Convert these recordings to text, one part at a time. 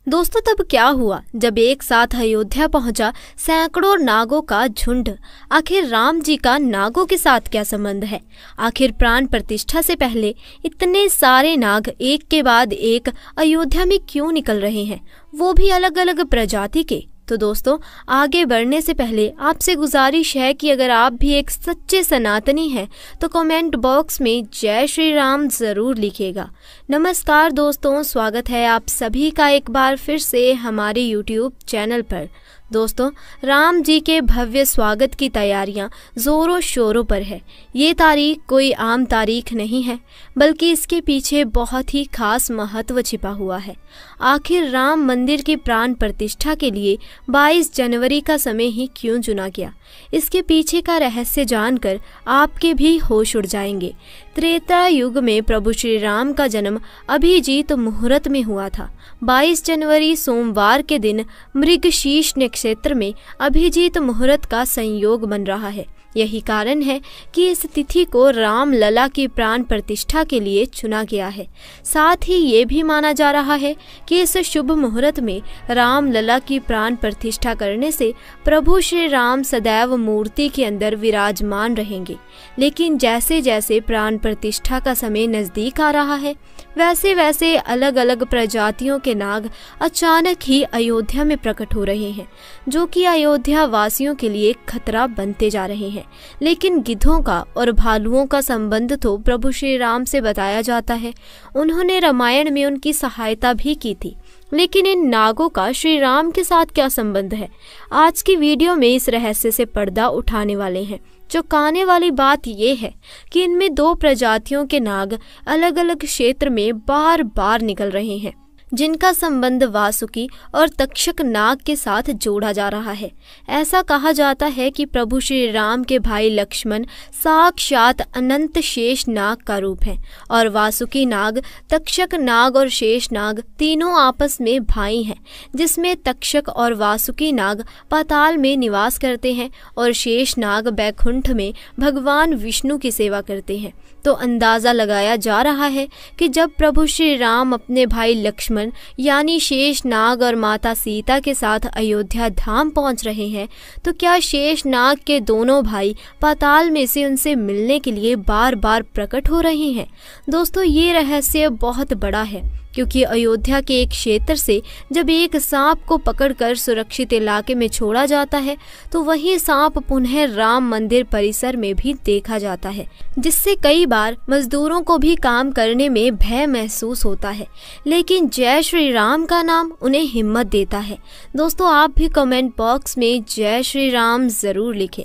दोस्तों, तब क्या हुआ जब एक साथ अयोध्या पहुंचा सैकड़ों नागों का झुंड। आखिर राम जी का नागों के साथ क्या संबंध है? आखिर प्राण प्रतिष्ठा से पहले इतने सारे नाग एक के बाद एक अयोध्या में क्यों निकल रहे हैं, वो भी अलग अलग प्रजाति के? तो दोस्तों, आगे बढ़ने से पहले आपसे गुजारिश है कि अगर आप भी एक सच्चे सनातनी हैं तो कमेंट बॉक्स में जय श्री राम ज़रूर लिखिएगा। नमस्कार दोस्तों, स्वागत है आप सभी का एक बार फिर से हमारे यूट्यूब चैनल पर। दोस्तों, राम जी के भव्य स्वागत की तैयारियां ज़ोरों शोरों पर है। ये तारीख कोई आम तारीख नहीं है, बल्कि इसके पीछे बहुत ही खास महत्व छिपा हुआ है। आखिर राम मंदिर की प्राण प्रतिष्ठा के लिए 22 जनवरी का समय ही क्यों चुना गया? इसके पीछे का रहस्य जानकर आपके भी होश उड़ जाएंगे। त्रेता युग में प्रभु श्री राम का जन्म अभिजीत मुहूर्त में हुआ था। 22 जनवरी सोमवार के दिन मृगशीर्ष नक्षत्र में अभिजीत मुहूर्त का संयोग बन रहा है। यही कारण है कि इस तिथि को राम लला की प्राण प्रतिष्ठा के लिए चुना गया है। साथ ही ये भी माना जा रहा है कि इस शुभ मुहूर्त में राम लला की प्राण प्रतिष्ठा करने से प्रभु श्री राम सदैव मूर्ति के अंदर विराजमान रहेंगे। लेकिन जैसे जैसे प्राण प्रतिष्ठा का समय नजदीक आ रहा है, वैसे वैसे अलग अलग प्रजातियों के नाग अचानक ही अयोध्या में प्रकट हो रहे हैं, जो कि अयोध्या वासियों के लिए खतरा बनते जा रहे हैं। लेकिन गिद्धों का और भालुओं का संबंध तो प्रभु श्री राम से बताया जाता है। उन्होंने रामायण में उनकी सहायता भी की थी। लेकिन इन नागों का श्री राम के साथ क्या संबंध है? आज की वीडियो में इस रहस्य से पर्दा उठाने वाले हैं। चौंकाने वाली बात यह है कि इनमें 2 प्रजातियों के नाग अलग अलग क्षेत्र में बार बार निकल रहे हैं, जिनका संबंध वासुकी और तक्षक नाग के साथ जोड़ा जा रहा है। ऐसा कहा जाता है कि प्रभु श्री राम के भाई लक्ष्मण साक्षात अनंत शेष नाग का रूप है और वासुकी नाग, तक्षक नाग और शेष नाग तीनों आपस में भाई हैं, जिसमें तक्षक और वासुकी नाग पाताल में निवास करते हैं और शेष नाग बैकुंठ में भगवान विष्णु की सेवा करते हैं। तो अंदाजा लगाया जा रहा है कि जब प्रभु श्री राम अपने भाई लक्ष्मण यानी शेष नाग और माता सीता के साथ अयोध्या धाम पहुंच रहे हैं, तो क्या शेष नाग के दोनों भाई पाताल में से उनसे मिलने के लिए बार बार प्रकट हो रहे हैं? दोस्तों, ये रहस्य बहुत बड़ा है, क्योंकि अयोध्या के एक क्षेत्र से जब एक सांप को पकड़कर सुरक्षित इलाके में छोड़ा जाता है, तो वही सांप पुनः राम मंदिर परिसर में भी देखा जाता है, जिससे कई बार मजदूरों को भी काम करने में भय महसूस होता है। लेकिन जय श्री राम का नाम उन्हें हिम्मत देता है। दोस्तों, आप भी कमेंट बॉक्स में जय श्री राम जरूर लिखें।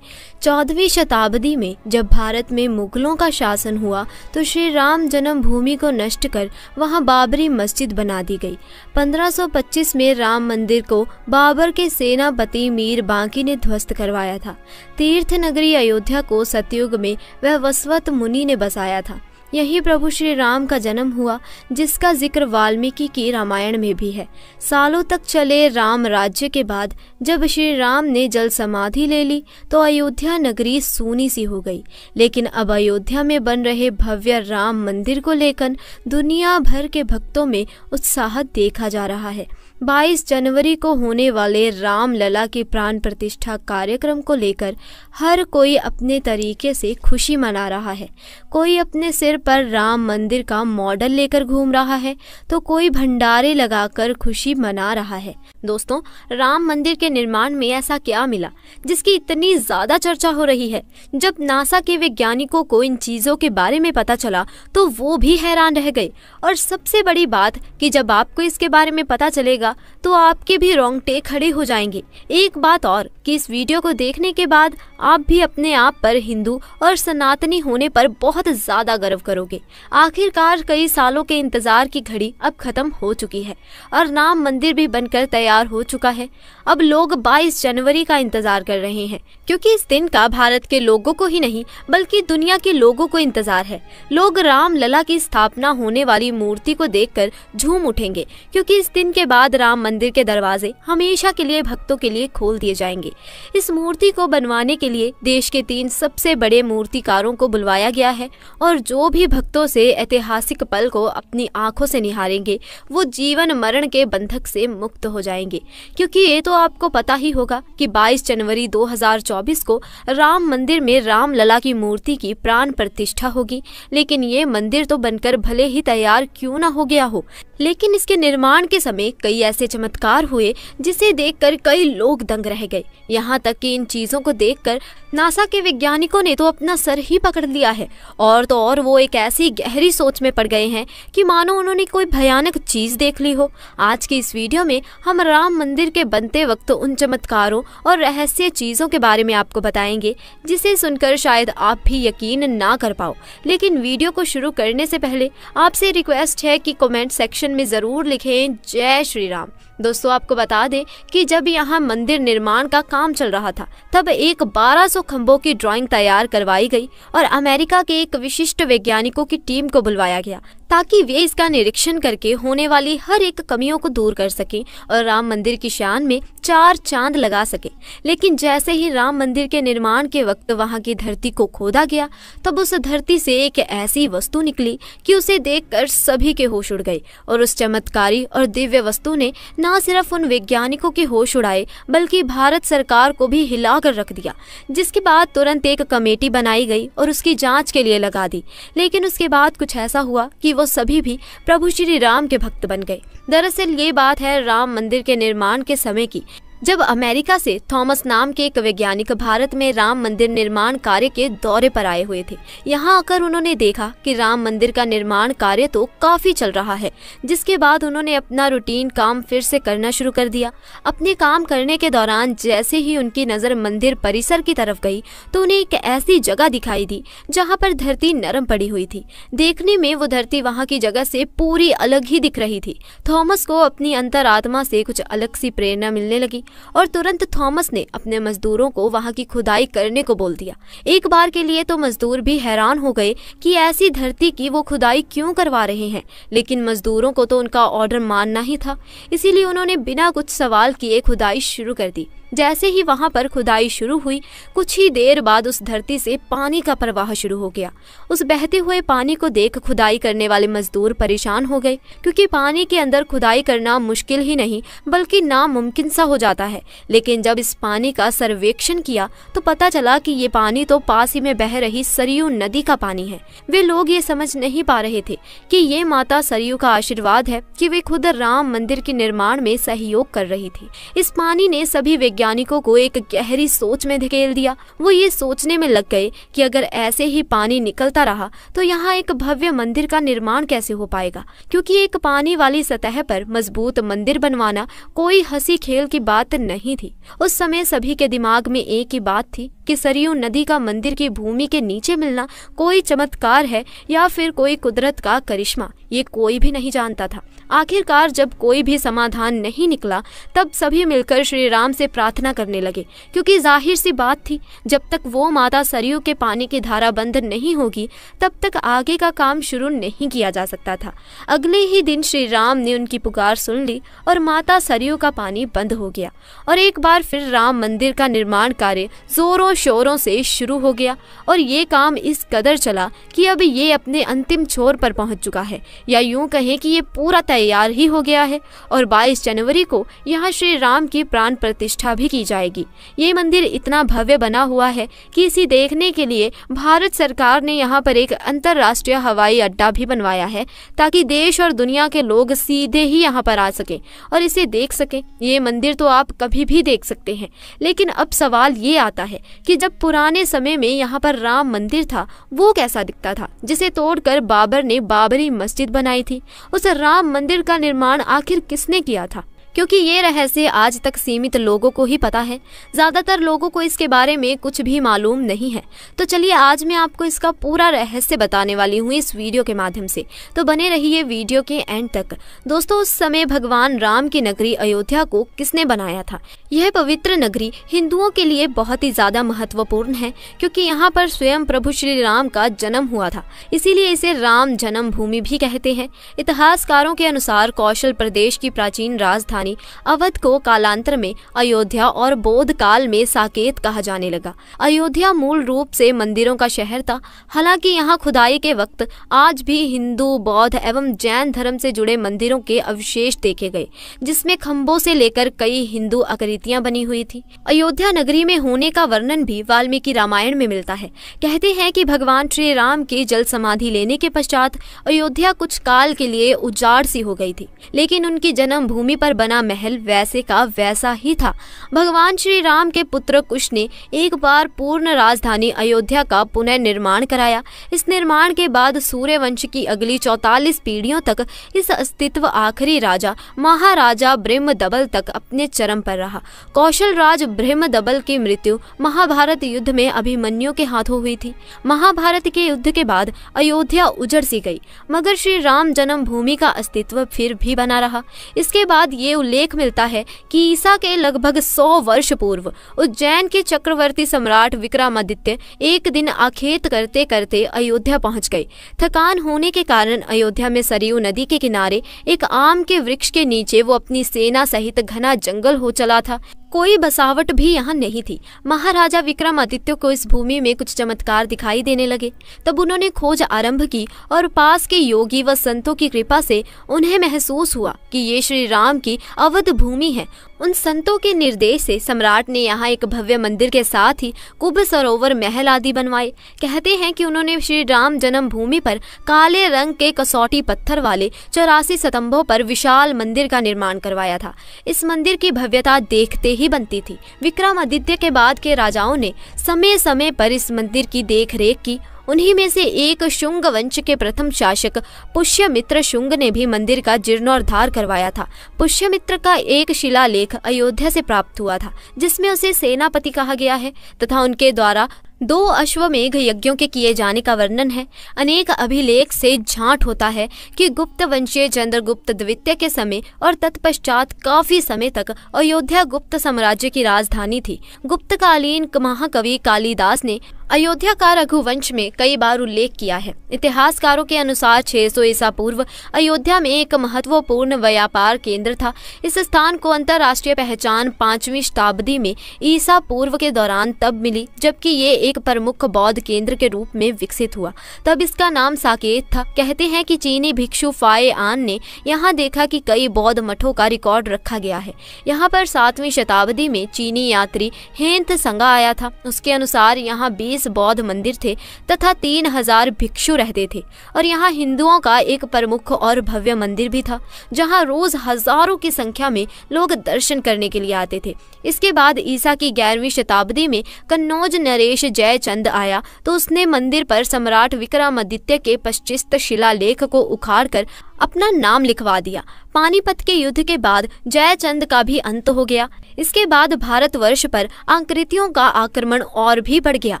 14वीं शताब्दी में जब भारत में मुगलों का शासन हुआ, तो श्री राम जन्मभूमि को नष्ट कर वहां बाबरी मस्जिद बना दी गई। 1525 में राम मंदिर को बाबर के सेनापति मीर बांकी ने ध्वस्त करवाया था। तीर्थ नगरी अयोध्या को सतयुग में वह वसवत मुनि ने बसाया था। यही प्रभु श्री राम का जन्म हुआ, जिसका जिक्र वाल्मीकि की रामायण में भी है। सालों तक चले राम राज्य के बाद जब श्री राम ने जल समाधि ले ली, तो अयोध्या नगरी सूनी सी हो गई। लेकिन अब अयोध्या में बन रहे भव्य राम मंदिर को लेकर दुनिया भर के भक्तों में उत्साह देखा जा रहा है। 22 जनवरी को होने वाले राम लला की प्राण प्रतिष्ठा कार्यक्रम को लेकर हर कोई अपने तरीके से खुशी मना रहा है। कोई अपने सिर पर राम मंदिर का मॉडल लेकर घूम रहा है, तो कोई भंडारे लगाकर खुशी मना रहा है। दोस्तों, राम मंदिर के निर्माण में ऐसा क्या मिला जिसकी इतनी ज्यादा चर्चा हो रही है? जब नासा के वैज्ञानिकों को इन चीजों के बारे में पता चला, तो वो भी हैरान रह गए। और सबसे बड़ी बात कि जब आपको इसके बारे में पता चलेगा, तो आपके भी रोंगटे खड़े हो जाएंगे। एक बात और कि इस वीडियो को देखने के बाद आप भी अपने आप पर हिंदू और सनातनी होने पर बहुत ज्यादा गर्व करोगे। आखिरकार कई सालों के इंतजार की घड़ी अब खत्म हो चुकी है और राम मंदिर भी बनकर तैयार तैयार हो चुका है। अब लोग 22 जनवरी का इंतजार कर रहे हैं, क्योंकि इस दिन का भारत के लोगों को ही नहीं बल्कि दुनिया के लोगों को इंतजार है। लोग राम लला की स्थापना होने वाली मूर्ति को देखकर झूम उठेंगे, क्योंकि इस दिन के बाद राम मंदिर के दरवाजे हमेशा के लिए भक्तों के लिए खोल दिए जाएंगे। इस मूर्ति को बनवाने के लिए देश के 3 सबसे बड़े मूर्तिकारों को बुलवाया गया है, और जो भी भक्तों से ऐतिहासिक पल को अपनी आंखों से निहारेंगे वो जीवन मरण के बंधक से मुक्त हो जाएंगे। क्योंकि ये तो आपको पता ही होगा कि 22 जनवरी 2024 को राम मंदिर में राम लला की मूर्ति की प्राण प्रतिष्ठा होगी। लेकिन ये मंदिर तो बनकर भले ही तैयार क्यों ना हो गया हो, लेकिन इसके निर्माण के समय कई ऐसे चमत्कार हुए जिसे देखकर कई लोग दंग रह गए। यहाँ तक कि इन चीजों को देखकर नासा के वैज्ञानिकों ने तो अपना सर ही पकड़ लिया है, और तो और वो एक ऐसी गहरी सोच में पड़ गए हैं कि मानो उन्होंने कोई भयानक चीज देख ली हो। आज की इस वीडियो में हम राम मंदिर के बनते वक्त उन चमत्कारों और रहस्य चीजों के बारे में आपको बताएंगे जिसे सुनकर शायद आप भी यकीन ना कर पाओ। लेकिन वीडियो को शुरू करने से पहले आपसे रिक्वेस्ट है कि कमेंट सेक्शन में जरूर लिखें जय श्री राम। दोस्तों, आपको बता दें कि जब यहाँ मंदिर निर्माण का काम चल रहा था तब एक 1200 खंभों की ड्राइंग तैयार करवाई गई और अमेरिका के एक विशिष्ट वैज्ञानिकों की टीम को बुलवाया गया ताकि वे इसका निरीक्षण करके होने वाली हर एक कमियों को दूर कर सकें और राम मंदिर की शान में 4 चांद लगा सके। लेकिन जैसे ही राम मंदिर के निर्माण के वक्त वहां की धरती को खोदा गया तब उस धरती से एक ऐसी वस्तु निकली कि उसे देखकर सभी के होश उड़ गए, और उस चमत्कारी और दिव्य वस्तु ने न सिर्फ उन वैज्ञानिकों के होश उड़ाए बल्कि भारत सरकार को भी हिलाकर रख दिया। जिसके बाद तुरंत एक कमेटी बनाई गई और उसकी जांच के लिए लगा दी। लेकिन उसके बाद कुछ ऐसा हुआ कि वो सभी भी प्रभु श्री राम के भक्त बन गए। दरअसल ये बात है राम मंदिर के निर्माण के समय की, जब अमेरिका से थॉमस नाम के एक वैज्ञानिक भारत में राम मंदिर निर्माण कार्य के दौरे पर आए हुए थे। यहाँ आकर उन्होंने देखा कि राम मंदिर का निर्माण कार्य तो काफी चल रहा है। जिसके बाद उन्होंने अपना रूटीन काम फिर से करना शुरू कर दिया। अपने काम करने के दौरान जैसे ही उनकी नजर मंदिर परिसर की तरफ गई तो उन्हें एक ऐसी जगह दिखाई दी जहाँ पर धरती नरम पड़ी हुई थी। देखने में वो धरती वहाँ की जगह से पूरी अलग ही दिख रही थी। थॉमस को अपनी अंतरात्मा से कुछ अलग सी प्रेरणा मिलने लगी और तुरंत थॉमस ने अपने मजदूरों को वहां की खुदाई करने को बोल दिया। एक बार के लिए तो मजदूर भी हैरान हो गए कि ऐसी धरती की वो खुदाई क्यों करवा रहे हैं, लेकिन मजदूरों को तो उनका ऑर्डर मानना ही था। इसीलिए उन्होंने बिना कुछ सवाल किए खुदाई शुरू कर दी। जैसे ही वहां पर खुदाई शुरू हुई कुछ ही देर बाद उस धरती से पानी का प्रवाह शुरू हो गया। उस बहते हुए पानी को देख खुदाई करने वाले मजदूर परेशान हो गए, क्योंकि पानी के अंदर खुदाई करना मुश्किल ही नहीं बल्कि नामुमकिन सा हो जाता है। लेकिन जब इस पानी का सर्वेक्षण किया तो पता चला कि ये पानी तो पास ही में बह रही सरयू नदी का पानी है। वे लोग ये समझ नहीं पा रहे थे कि ये माता सरयू का आशीर्वाद है कि वे खुद राम मंदिर के निर्माण में सहयोग कर रही थी। इस पानी ने सभी वैज्ञानिकों को एक गहरी सोच में धकेल दिया। वो ये सोचने में लग गए कि अगर ऐसे ही पानी निकलता रहा तो यहाँ एक भव्य मंदिर का निर्माण कैसे हो पाएगा, क्योंकि एक पानी वाली सतह पर मजबूत मंदिर बनवाना कोई हंसी खेल की बात नहीं थी। उस समय सभी के दिमाग में एक ही बात थी कि सरयू नदी का मंदिर की भूमि के नीचे मिलना कोई चमत्कार है या फिर कोई कुदरत का करिश्मा, ये कोई भी नहीं जानता था। आखिरकार जब कोई भी समाधान नहीं निकला तब सभी मिलकर श्री राम से प्रार्थना करने लगे, क्योंकि जाहिर सी बात थी जब तक वो माता सरयू के पानी की धारा बंद नहीं होगी तब तक आगे का काम शुरू नहीं किया जा सकता था। अगले ही दिन श्री राम ने उनकी पुकार सुन ली और माता सरयू का पानी बंद हो गया और एक बार फिर राम मंदिर का निर्माण कार्य जोरों शोरों से शुरू हो गया। और ये काम इस कदर चला कि अब ये अपने अंतिम छोर पर पहुंच चुका है, या यूं कहें कि ये पूरा तैयार ही हो गया है। और 22 जनवरी को यहाँ श्री राम की प्राण प्रतिष्ठा भी की जाएगी। ये मंदिर इतना भव्य बना हुआ है कि इसे देखने के लिए भारत सरकार ने यहाँ पर एक अंतर्राष्ट्रीय हवाई अड्डा भी बनवाया है ताकि देश और दुनिया के लोग सीधे ही यहाँ पर आ सकें और इसे देख सकें। ये मंदिर तो आप कभी भी देख सकते हैं, लेकिन अब सवाल ये आता है कि जब पुराने समय में यहाँ पर राम मंदिर था वो कैसा दिखता था, जिसे तोड़कर बाबर ने बाबरी मस्जिद बनाई थी। उस राम मंदिर का निर्माण आखिर किसने किया था? क्योंकि ये रहस्य आज तक सीमित लोगों को ही पता है। ज्यादातर लोगों को इसके बारे में कुछ भी मालूम नहीं है। तो चलिए आज मैं आपको इसका पूरा रहस्य बताने वाली हूँ इस वीडियो के माध्यम से, तो बने रहिए वीडियो के एंड तक। दोस्तों, उस समय भगवान राम की नगरी अयोध्या को किसने बनाया था? यह पवित्र नगरी हिंदुओं के लिए बहुत ही ज्यादा महत्वपूर्ण है, क्योंकि यहाँ पर स्वयं प्रभु श्री राम का जन्म हुआ था, इसीलिए इसे राम जन्म भूमि भी कहते हैं। इतिहासकारों के अनुसार कौशल प्रदेश की प्राचीन राजधानी अवध को कालांतर में अयोध्या और बौद्ध काल में साकेत कहा जाने लगा। अयोध्या मूल रूप से मंदिरों का शहर था। हालांकि यहाँ खुदाई के वक्त आज भी हिंदू, बौद्ध एवं जैन धर्म से जुड़े मंदिरों के अवशेष देखे गए, जिसमें खंभों से लेकर कई हिंदू आकृतियां बनी हुई थी। अयोध्या नगरी में होने का वर्णन भी वाल्मीकि रामायण में मिलता है। कहते हैं कि भगवान श्री राम की जल समाधि लेने के पश्चात अयोध्या कुछ काल के लिए उजाड़ सी हो गई थी, लेकिन उनकी जन्म भूमि पर बना महल वैसे का वैसा ही था। भगवान श्री राम के पुत्र कुश ने एक बार पूर्ण राजधानी अयोध्या का पुनर्निर्माण कराया। इस निर्माण के बाद सूर्यवंश की अगली 44 पीढ़ियों तक इस अस्तित्व आखिरी राजा महाराजा ब्रह्मदबल तक अपने चरम पर रहा। कौशल राज ब्रह्मदबल की मृत्यु महाभारत युद्ध में अभिमन्यु के हाथों हुई थी। महाभारत के युद्ध के बाद अयोध्या उजड़ सी गई, मगर श्री राम जन्म भूमि का अस्तित्व फिर भी बना रहा। इसके बाद ये उल्लेख मिलता है कि ईसा के लगभग 100 वर्ष पूर्व उज्जैन के चक्रवर्ती सम्राट विक्रमादित्य एक दिन आखेट करते करते अयोध्या पहुंच गए। थकान होने के कारण अयोध्या में सरयू नदी के किनारे एक आम के वृक्ष के नीचे वो अपनी सेना सहित घना जंगल हो चला था। कोई बसावट भी यहाँ नहीं थी। महाराजा विक्रमादित्य को इस भूमि में कुछ चमत्कार दिखाई देने लगे। तब उन्होंने खोज आरंभ की और पास के योगी व संतों की कृपा से उन्हें महसूस हुआ कि ये श्री राम की अवध भूमि है। उन संतों के निर्देश से सम्राट ने यहाँ एक भव्य मंदिर के साथ ही कुंभ सरोवर, महल आदि बनवाए। कहते हैं कि उन्होंने श्री राम जन्म भूमि पर काले रंग के कसौटी पत्थर वाले 84 स्तंभों पर विशाल मंदिर का निर्माण करवाया था। इस मंदिर की भव्यता देखते ही बनती थी। विक्रमादित्य के बाद के राजाओं ने समय समय पर इस मंदिर की देखरेख की। उन्हीं में से एक शुंग वंश के प्रथम शासक पुष्यमित्र शुंग ने भी मंदिर का जीर्णोद्धार करवाया था। पुष्यमित्र का एक शिलालेख अयोध्या से प्राप्त हुआ था, जिसमें उसे सेनापति कहा गया है तथा उनके द्वारा 2 अश्वमेघ यज्ञों के किए जाने का वर्णन है। अनेक अभिलेख से झांट होता है कि गुप्त वंशीय चंद्रगुप्त द्वितीय के समय और तत्पश्चात काफी समय तक अयोध्या गुप्त साम्राज्य की राजधानी थी। गुप्तकालीन महाकवि कालिदास ने अयोध्या का रघुवंश में कई बार उल्लेख किया है। इतिहासकारों के अनुसार 600 ईसा पूर्व अयोध्या में एक महत्वपूर्ण व्यापार केंद्र था। इस स्थान को अंतर्राष्ट्रीय पहचान 5वीं शताब्दी में ईसा पूर्व के दौरान तब मिली, जबकि ये एक प्रमुख बौद्ध केंद्र के रूप में विकसित हुआ। तब इसका नाम साकेत था। कहते हैं कि चीनी भिक्षु फाये आन ने यहाँ देखा कि कई बौद्ध मठों का रिकॉर्ड रखा गया है। यहाँ पर 7वीं शताब्दी में चीनी यात्री हेंथ संगा आया था। उसके अनुसार यहाँ 20 बौद्ध मंदिर थे तथा 3000 भिक्षु रहते थे, और यहाँ हिंदुओं का एक प्रमुख और भव्य मंदिर भी था, जहाँ रोज हजारों की संख्या में लोग दर्शन करने के लिए आते थे। इसके बाद ईसा की 11वीं शताब्दी में कन्नौज नरेश जयचंद आया तो उसने मंदिर पर सम्राट विक्रमादित्य के पश्चिम शिलालेख को उखाड़कर अपना नाम लिखवा दिया। पानीपत के युद्ध के बाद जयचंद का भी अंत हो गया। इसके बाद भारतवर्ष पर आकृतियों का आक्रमण और भी बढ़ गया।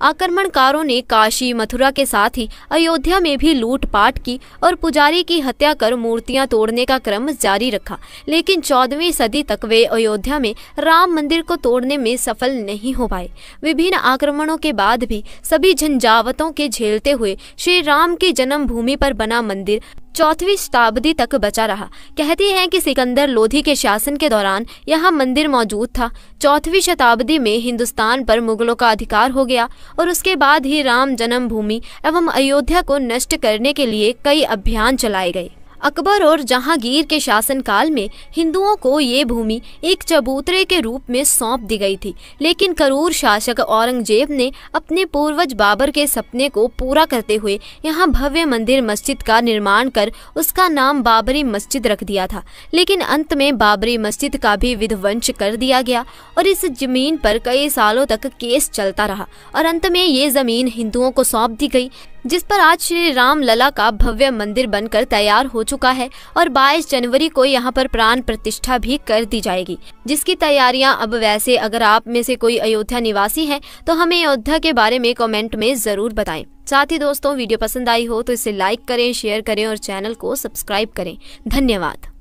आक्रमणकारों ने काशी, मथुरा के साथ ही अयोध्या में भी लूटपाट की और पुजारी की हत्या कर मूर्तियां तोड़ने का क्रम जारी रखा। लेकिन 14वीं सदी तक वे अयोध्या में राम मंदिर को तोड़ने में सफल नहीं हो पाए। विभिन्न आक्रमणों के बाद भी सभी झंझावतों के झेलते हुए श्री राम की जन्मभूमि पर बना मंदिर 4वीं शताब्दी तक बचा रहा। कहते हैं कि सिकंदर लोधी के शासन के दौरान यह मंदिर मौजूद था। 4वीं शताब्दी में हिंदुस्तान पर मुगलों का अधिकार हो गया और उसके बाद ही राम जन्मभूमि एवं अयोध्या को नष्ट करने के लिए कई अभियान चलाए गए। अकबर और जहांगीर के शासनकाल में हिंदुओं को ये भूमि एक चबूतरे के रूप में सौंप दी गई थी, लेकिन क्रूर शासक औरंगजेब ने अपने पूर्वज बाबर के सपने को पूरा करते हुए यहाँ भव्य मंदिर मस्जिद का निर्माण कर उसका नाम बाबरी मस्जिद रख दिया था। लेकिन अंत में बाबरी मस्जिद का भी विध्वंस कर दिया गया और इस जमीन पर कई सालों तक केस चलता रहा और अंत में ये जमीन हिंदुओं को सौंप दी गई। जिस पर आज श्री राम लला का भव्य मंदिर बनकर तैयार हो चुका है और 22 जनवरी को यहाँ पर प्राण प्रतिष्ठा भी कर दी जाएगी, जिसकी तैयारियां अब वैसे अगर आप में से कोई अयोध्या निवासी हैं तो हमें अयोध्या के बारे में कमेंट में जरूर बताएं। साथ ही दोस्तों, वीडियो पसंद आई हो तो इसे लाइक करें, शेयर करें और चैनल को सब्सक्राइब करें। धन्यवाद।